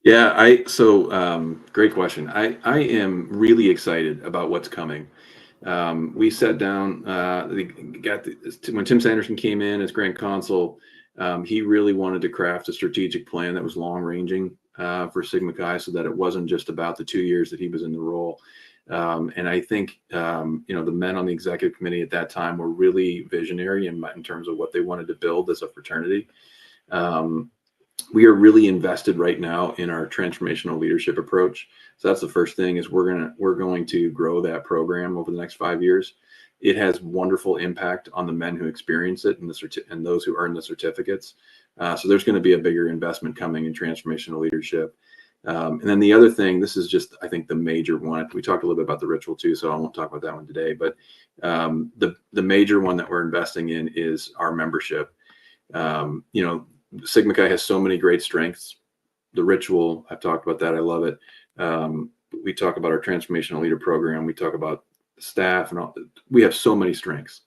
Yeah, great question. I am really excited about what's coming. We sat down, when Tim Sanderson came in as Grand Consul, he really wanted to craft a strategic plan that was long-ranging for Sigma Chi, so that it wasn't just about the 2 years that he was in the role. And I think, the men on the executive committee at that time were really visionary in terms of what they wanted to build as a fraternity. We are really invested right now in our transformational leadership approach. So that's the first thing, is we're going to grow that program over the next 5 years. It has wonderful impact on the men who experience it and those who earn the certificates. So there's going to be a bigger investment coming in transformational leadership. And then the other thing, this is just, I think, the major one. We talked a little bit about the ritual too, so I won't talk about that one today. But the major one that we're investing in is our membership. Sigma Chi has so many great strengths. The ritual, I've talked about that. I love it. We talk about our transformational leader program. We talk about staff and all. We have so many strengths,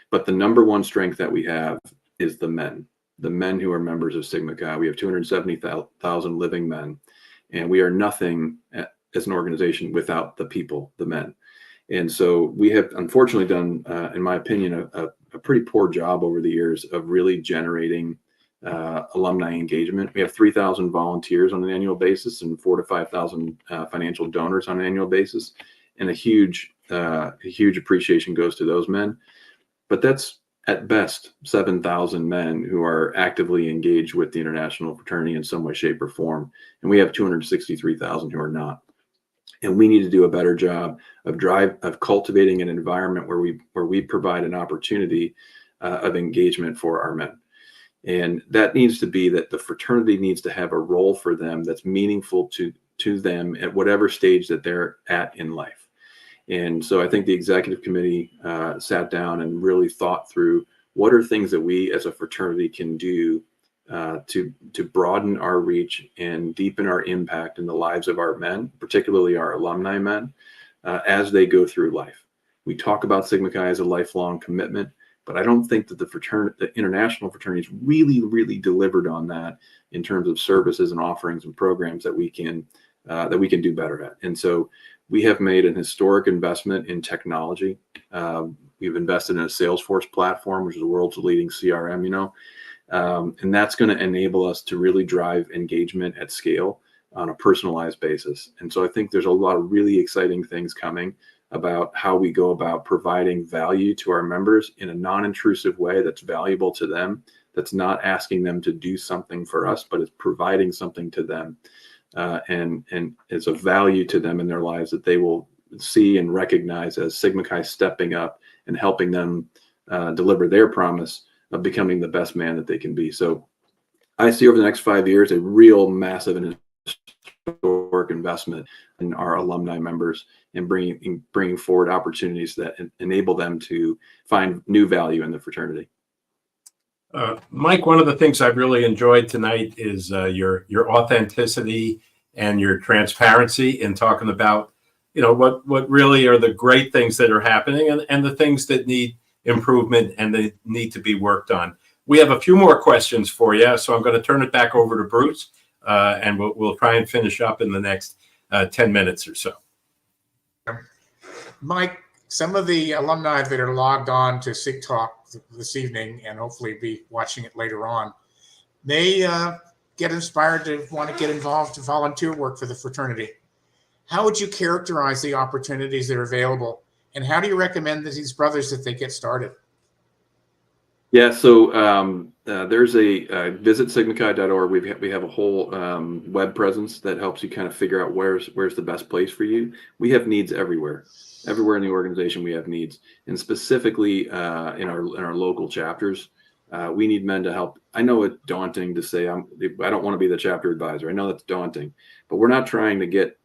but the number one strength that we have is the men who are members of Sigma Chi. We have 270,000 living men, and we are nothing as an organization without the people, the men. And so we have unfortunately done, in my opinion, a pretty poor job over the years of really generating alumni engagement. We have 3,000 volunteers on an annual basis and 4,000 to 5,000 financial donors on an annual basis, and a huge appreciation goes to those men. But that's at best 7,000 men who are actively engaged with the international fraternity in some way, shape, or form, and we have 263,000 who are not. And we need to do a better job of cultivating an environment where we provide an opportunity of engagement for our men. And that needs to be that the fraternity needs to have a role for them that's meaningful to them at whatever stage that they're at in life. And so I think the executive committee sat down and really thought through what are things that we as a fraternity can do to broaden our reach and deepen our impact in the lives of our men, particularly our alumni men, as they go through life. We talk about Sigma Chi as a lifelong commitment, but I don't think that the international fraternities really delivered on that in terms of services and offerings and programs that we can do better at. And so we have made an historic investment in technology. We've invested in a Salesforce platform, which is the world's leading CRM, and that's going to enable us to really drive engagement at scale on a personalized basis. And so I think there's a lot of really exciting things coming about how we go about providing value to our members in a non-intrusive way that's valuable to them, that's not asking them to do something for us, but is providing something to them, and it's a value to them in their lives that they will see and recognize as Sigma Chi stepping up and helping them deliver their promise of becoming the best man that they can be. So I see over the next 5 years a real massive and historic investment in our alumni members and bringing forward opportunities that enable them to find new value in the fraternity. Mike, one of the things I've really enjoyed tonight is your authenticity and your transparency in talking about, what really are the great things that are happening and the things that need improvement and they need to be worked on. We have a few more questions for you, so I'm going to turn it back over to Bruce, and we'll try and finish up in the next 10 minutes or so. Mike, some of the alumni that are logged on to SigTalks this evening and hopefully be watching it later on, may get inspired to want to get involved in volunteer work for the fraternity. How would you characterize the opportunities that are available, and how do you recommend that these brothers that they get started? Yeah, so there's a visit sigmachi.org. We have a whole web presence that helps you kind of figure out where's the best place for you. We have needs everywhere in the organization. We have needs, and specifically in our local chapters, we need men to help. I know it's daunting to say I don't want to be the chapter advisor. I know that's daunting, but we're not trying to get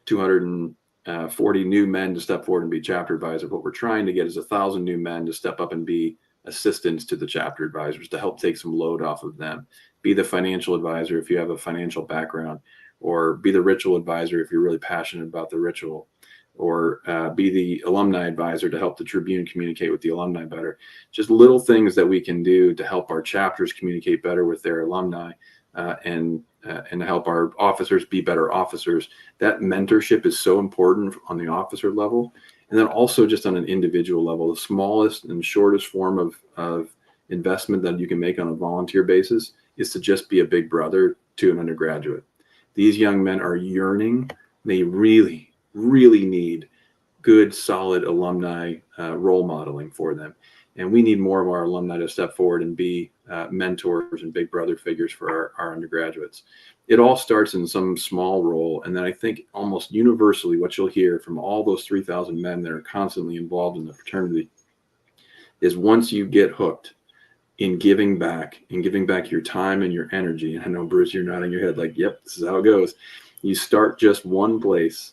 240 new men to step forward and be chapter advisor. What we're trying to get is 1,000 new men to step up and be assistants to the chapter advisors to help take some load off of them. Be the financial advisor if you have a financial background, or be the ritual advisor if you're really passionate about the ritual, or be the alumni advisor to help the Tribune communicate with the alumni better. Just little things that we can do to help our chapters communicate better with their alumni, and help our officers be better officers. That mentorship is so important on the officer level. And then also just on an individual level, the smallest and shortest form of investment that you can make on a volunteer basis is to just be a big brother to an undergraduate. These young men are yearning. They really need good, solid alumni role modeling for them. And we need more of our alumni to step forward and be mentors and big brother figures for our undergraduates. It all starts in some small role. And then I think almost universally what you'll hear from all those 3,000 men that are constantly involved in the fraternity is once you get hooked in giving back your time and your energy, and I know, Bruce, you're nodding your head like, yep, this is how it goes. You start just one place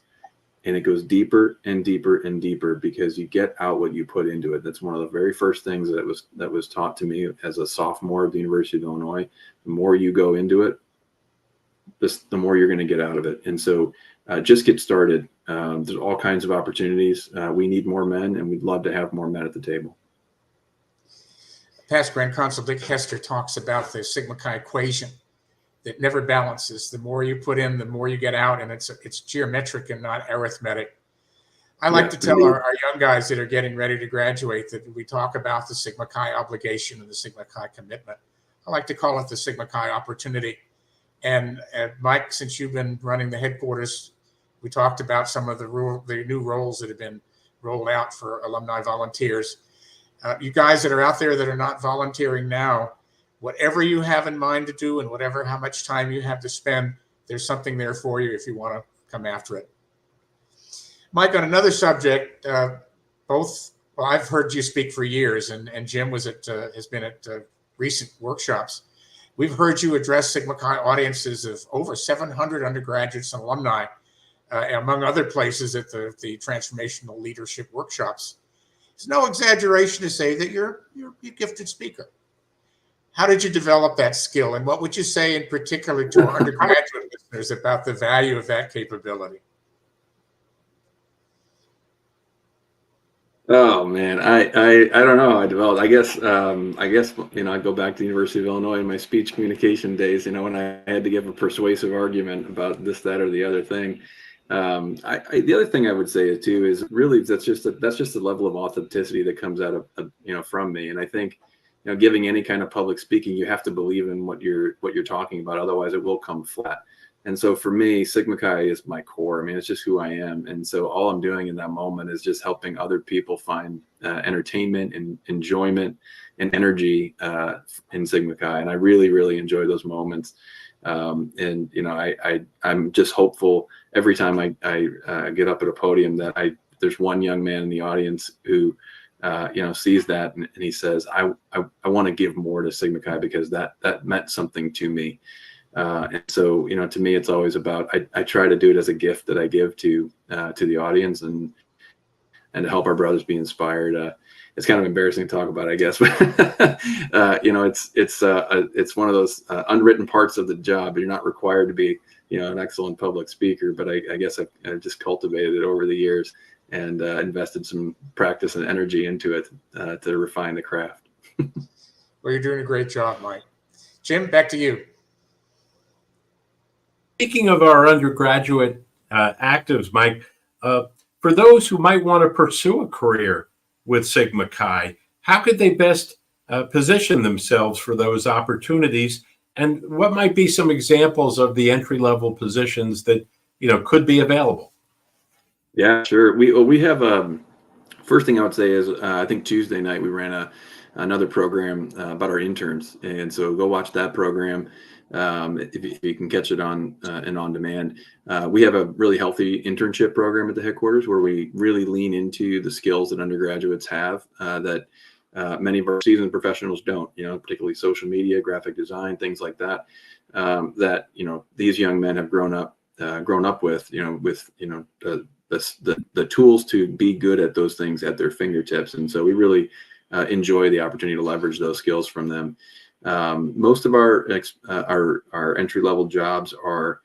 and it goes deeper and deeper and deeper because you get out what you put into it. That's one of the very first things that was taught to me as a sophomore at the University of Illinois. The more you go into it, the more you're going to get out of it. And so just get started. There's all kinds of opportunities. We need more men, and we'd love to have more men at the table. Past Grand Consul Dick Hester talks about the Sigma Chi equation that never balances. The more you put in, the more you get out, and it's geometric and not arithmetic. I like to tell our young guys that are getting ready to graduate that we talk about the Sigma Chi obligation and the Sigma Chi commitment. I like to call it the Sigma Chi opportunity. And Mike, since you've been running the headquarters, we talked about some of the new roles that have been rolled out for alumni volunteers. You guys that are out there that are not volunteering now, whatever you have in mind to do and how much time you have to spend, there's something there for you if you want to come after it. Mike, on another subject, I've heard you speak for years, and Jim has been at recent workshops. We've heard you address Sigma Chi audiences of over 700 undergraduates and alumni, among other places at the transformational leadership workshops. It's no exaggeration to say that you're a gifted speaker. How did you develop that skill? And what would you say in particular to our undergraduate listeners about the value of that capability? Oh man, I don't know. I developed. I guess I go back to the University of Illinois in my speech communication days. When I had to give a persuasive argument about this, that, or the other thing. The other thing I would say too is really that's just the level of authenticity that comes out of from me. And I think giving any kind of public speaking, you have to believe in what you're talking about. Otherwise, it will come flat. And so for me, Sigma Chi is my core. I mean, it's just who I am. And so all I'm doing in that moment is just helping other people find entertainment and enjoyment and energy in Sigma Chi. And I really, really enjoy those moments. I'm just hopeful every time I get up at a podium that there's one young man in the audience who sees that and he says, I want to give more to Sigma Chi because that meant something to me. And so, to me, it's always about, I try to do it as a gift that I give to the audience and to help our brothers be inspired. It's kind of embarrassing to talk about, I guess, but it's one of those unwritten parts of the job. You're not required to be, an excellent public speaker, but I guess I've just cultivated it over the years and invested some practice and energy into it to refine the craft. Well, you're doing a great job, Mike. Jim, back to you. Speaking of our undergraduate actives, Mike, for those who might want to pursue a career with Sigma Chi, how could they best position themselves for those opportunities? And what might be some examples of the entry-level positions that could be available? Yeah, sure. We have first thing I would say is I think Tuesday night we ran another program about our interns, and so go watch that program. If you can catch it on demand. We have a really healthy internship program at the headquarters where we really lean into the skills that undergraduates have that many of our seasoned professionals don't, particularly social media, graphic design, things like that, that these young men have grown up with, the tools to be good at those things at their fingertips. And so we really enjoy the opportunity to leverage those skills from them. Most of our entry-level jobs are,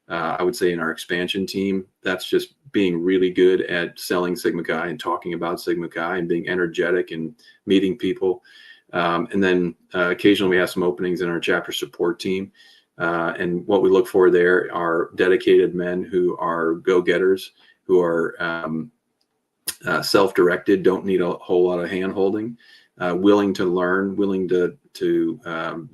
I would say, in our expansion team. That's just being really good at selling Sigma Chi and talking about Sigma Chi and being energetic and meeting people. And then occasionally we have some openings in our chapter support team. And what we look for there are dedicated men who are go-getters, who are self-directed, don't need a whole lot of hand-holding. Willing to learn, willing to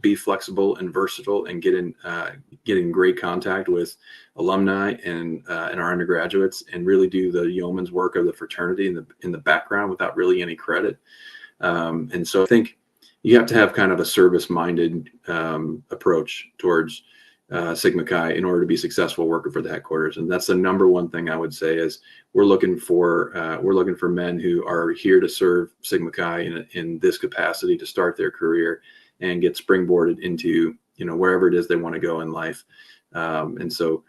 be flexible and versatile, and get in great contact with alumni and our undergraduates, and really do the yeoman's work of the fraternity in the background without really any credit. And so I think you have to have kind of a service-minded approach towards Sigma Chi in order to be successful working for the headquarters. And that's the number one thing I would say is we're looking for men who are here to serve Sigma Chi in this capacity to start their career and get springboarded into wherever it is they want to go in life. And so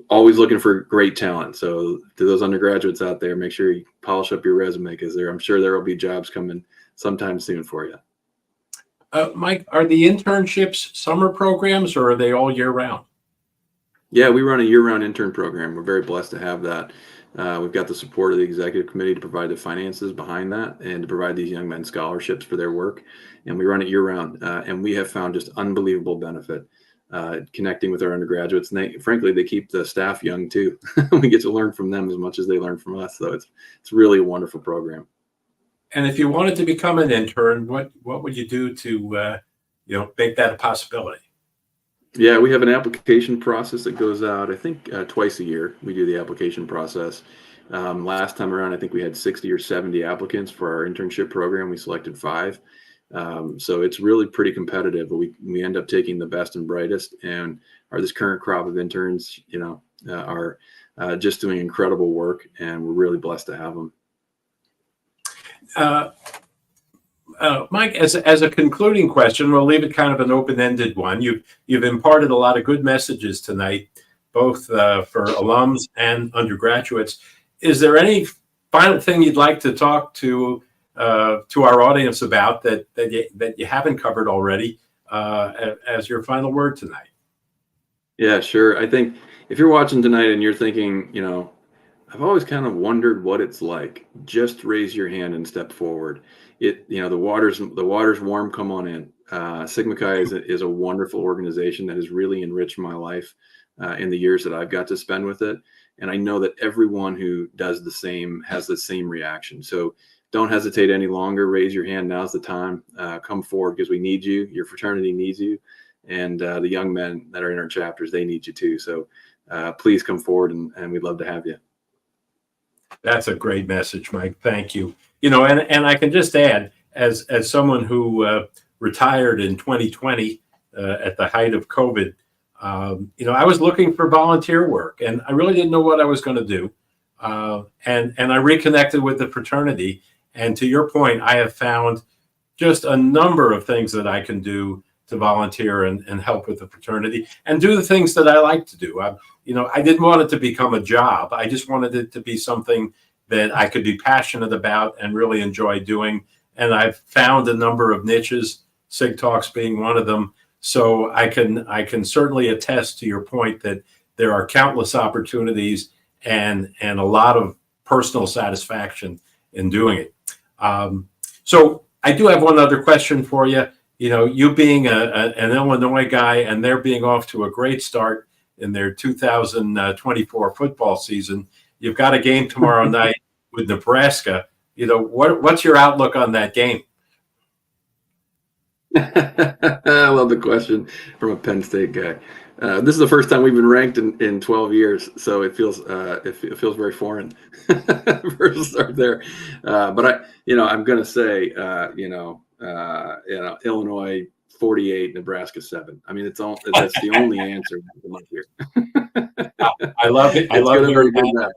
always looking for great talent. So to those undergraduates out there, make sure you polish up your resume because I'm sure there will be jobs coming sometime soon for you. Mike, are the internships summer programs or are they all year round? Yeah, we run a year-round intern program. We're very blessed to have that. We've got the support of the executive committee to provide the finances behind that and to provide these young men scholarships for their work. And we run it year-round. And we have found just unbelievable benefit connecting with our undergraduates. And frankly, they keep the staff young too. We get to learn from them as much as they learn from us. So it's really a wonderful program. And if you wanted to become an intern, what would you do to make that a possibility? Yeah, we have an application process that goes out, I think, twice a year. We do the application process. Last time around, I think we had 60 or 70 applicants for our internship program. We selected 5. So it's really pretty competitive. We end up taking the best and brightest, and this current crop of interns, are just doing incredible work, and we're really blessed to have them. Mike, as a concluding question, we'll leave it kind of an open-ended one. You've imparted a lot of good messages tonight, both for alums and undergraduates. Is there any final thing you'd like to talk to to our audience about that you haven't covered already as your final word tonight? Yeah, sure. I think if you're watching tonight and you're thinking, I've always kind of wondered what it's like, just raise your hand and step forward. The water's warm. Come on in. Sigma Chi is a wonderful organization that has really enriched my life in the years that I've got to spend with it. And I know that everyone who does the same has the same reaction. So don't hesitate any longer. Raise your hand. Now's the time. Come forward because we need you. Your fraternity needs you. And the young men that are in our chapters, they need you too. So please come forward and we'd love to have you. That's a great message, Mike. Thank you. And I can just add, as someone who retired in 2020 at the height of COVID, I was looking for volunteer work, and I really didn't know what I was going to do. And I reconnected with the fraternity. And to your point, I have found just a number of things that I can do to volunteer and help with the fraternity and do the things that I like to do. I didn't want it to become a job. I just wanted it to be something that I could be passionate about and really enjoy doing. And I've found a number of niches, SigTalks being one of them. So I can certainly attest to your point that there are countless opportunities and a lot of personal satisfaction in doing it. So I do have one other question for you. You being an Illinois guy and they're being off to a great start in their 2024 football season, you've got a game tomorrow night with Nebraska. What's your outlook on that game? I love the question from a Penn State guy. This is the first time we've been ranked in 12 years, so it feels very foreign for a start there. But I'm going to say, Illinois 48, Nebraska 7. I mean, that's the only answer here. I love it. I love hearing that.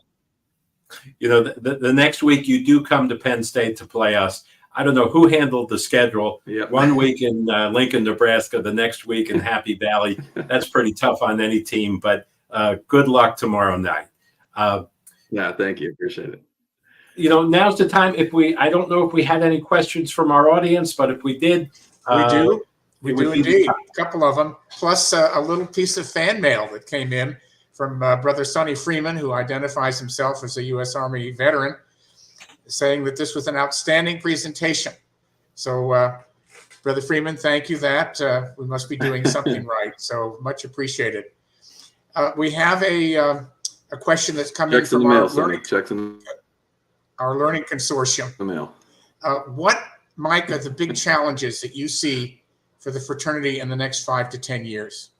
The next week you do come to Penn State to play us. I don't know who handled the schedule. Yep. 1 week in Lincoln, Nebraska, the next week in Happy Valley. That's pretty tough on any team, but good luck tomorrow night. Yeah, thank you. Appreciate it. Now's the time. I don't know if we had any questions from our audience, but if we did. We do indeed. A couple of them, plus a little piece of fan mail that came in from Brother Sonny Freeman, who identifies himself as a U.S. Army veteran, saying that this was an outstanding presentation. So, Brother Freeman, thank you. We must be doing something right. So much appreciated. We have a question that's coming Checks from in the mail, our learning consortium. The mail. What, Mike, are the big challenges that you see for the fraternity in the next 5 to 10 years?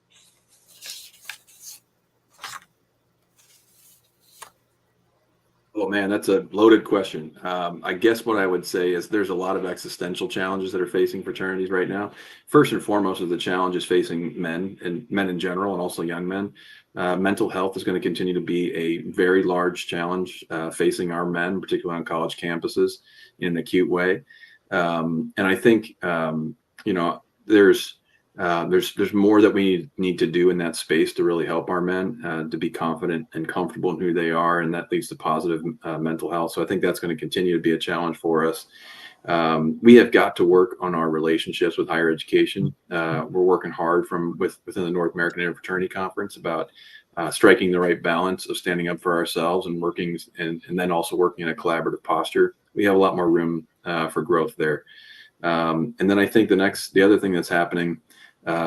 Oh man, that's a loaded question. I guess what I would say is there's a lot of existential challenges that are facing fraternities right now. First and foremost is the challenges facing men in general, and also young men. Mental health is going to continue to be a very large challenge facing our men, particularly on college campuses, in an acute way. And I think there's more that we need to do in that space to really help our men to be confident and comfortable in who they are, and that leads to positive mental health. So I think that's going to continue to be a challenge for us. We have got to work on our relationships with higher education. We're working hard within the North American Interfraternity Conference about striking the right balance of standing up for ourselves and working, and then also working in a collaborative posture. We have a lot more room for growth there. And then I think the other thing that's happening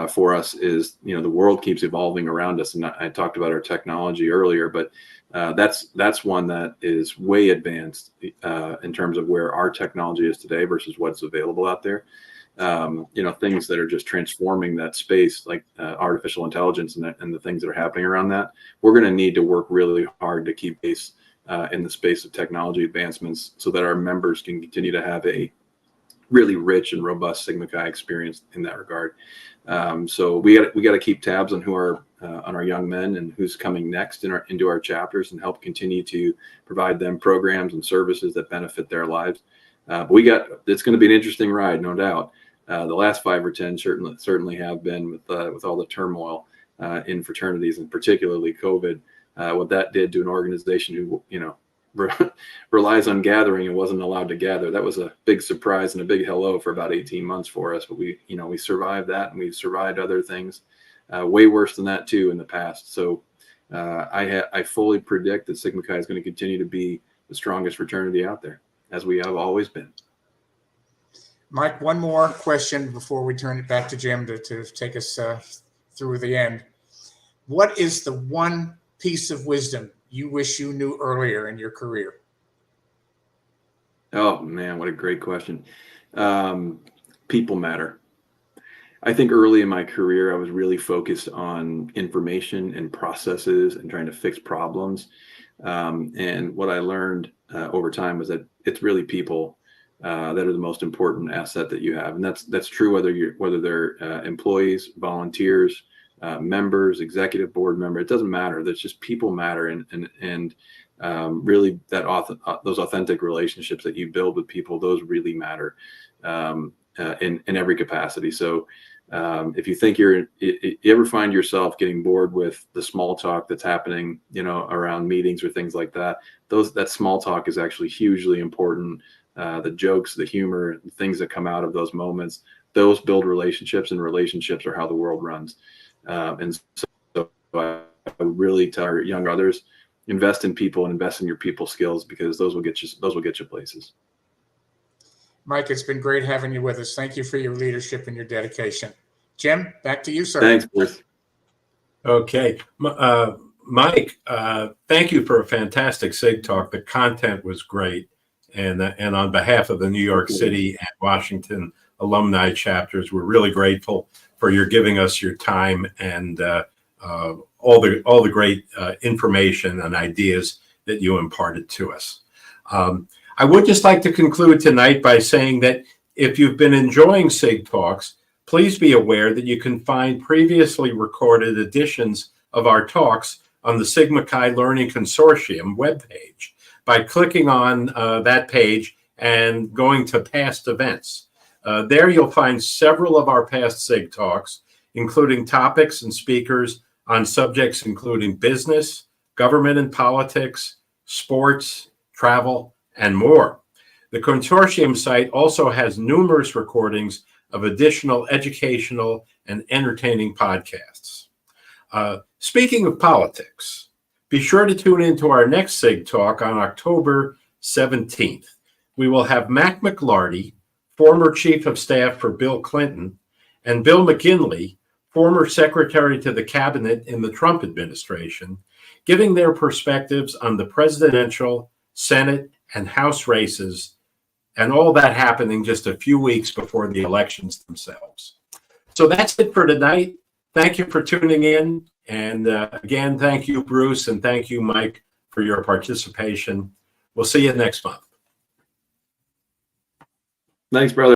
for us is, the world keeps evolving around us. And I talked about our technology earlier, but that's one that is way advanced in terms of where our technology is today versus what's available out there. Things that are just transforming that space, like artificial intelligence and the things that are happening around that. We're going to need to work really hard to keep pace in the space of technology advancements so that our members can continue to have a really rich and robust Sigma Chi experience in that regard. So we got to keep tabs on on our young men and who's coming next into our chapters, and help continue to provide them programs and services that benefit their lives. But it's going to be an interesting ride, no doubt. The last 5 or 10 certainly have been with all the turmoil in fraternities, and particularly COVID. What that did to an organization who relies on gathering and wasn't allowed to gather. That was a big surprise and a big hello for about 18 months for us. But we survived that, and we've survived other things way worse than that too in the past. So I fully predict that Sigma Chi is going to continue to be the strongest fraternity out there, as we have always been. Mike, one more question before we turn it back to Jim to take us through the end. What is the one piece of wisdom you wish you knew earlier in your career? Oh man, what a great question. People matter. I think early in my career, I was really focused on information and processes and trying to fix problems. And what I learned over time was that it's really people that are the most important asset that you have. And that's true whether they're employees, volunteers, members, executive board member. It doesn't matter. That's just people matter, and really those authentic relationships that you build with people, those really matter in every capacity. So if you think you ever find yourself getting bored with the small talk that's happening, around meetings or things like that, that small talk is actually hugely important. The jokes, the humor, the things that come out of those moments, those build relationships, and relationships are how the world runs. And so I would really tell our young others, invest in people and invest in your people skills, because those will get you places. Mike, it's been great having you with us. Thank you for your leadership and your dedication. Jim, back to you, sir. Thanks, Bruce. Okay. Mike, thank you for a fantastic Sig Talk. The content was great. And on behalf of the New York City and Washington alumni chapters, we're really grateful for your giving us your time and all the great information and ideas that you imparted to us. I would just like to conclude tonight by saying that if you've been enjoying Sig Talks, please be aware that you can find previously recorded editions of our talks on the Sigma Chi Learning Consortium webpage by clicking on that page and going to past events. There you'll find several of our past Sig Talks, including topics and speakers on subjects including business, government and politics, sports, travel, and more. The consortium site also has numerous recordings of additional educational and entertaining podcasts. Speaking of politics, be sure to tune into our next Sig Talk on October 17th. We will have Mac McLarty, former Chief of Staff for Bill Clinton, and Bill McKinley, former Secretary to the Cabinet in the Trump administration, giving their perspectives on the presidential, Senate, and House races, and all that happening just a few weeks before the elections themselves. So that's it for tonight. Thank you for tuning in. And again, thank you, Bruce, and thank you, Mike, for your participation. We'll see you next month. Thanks, brother.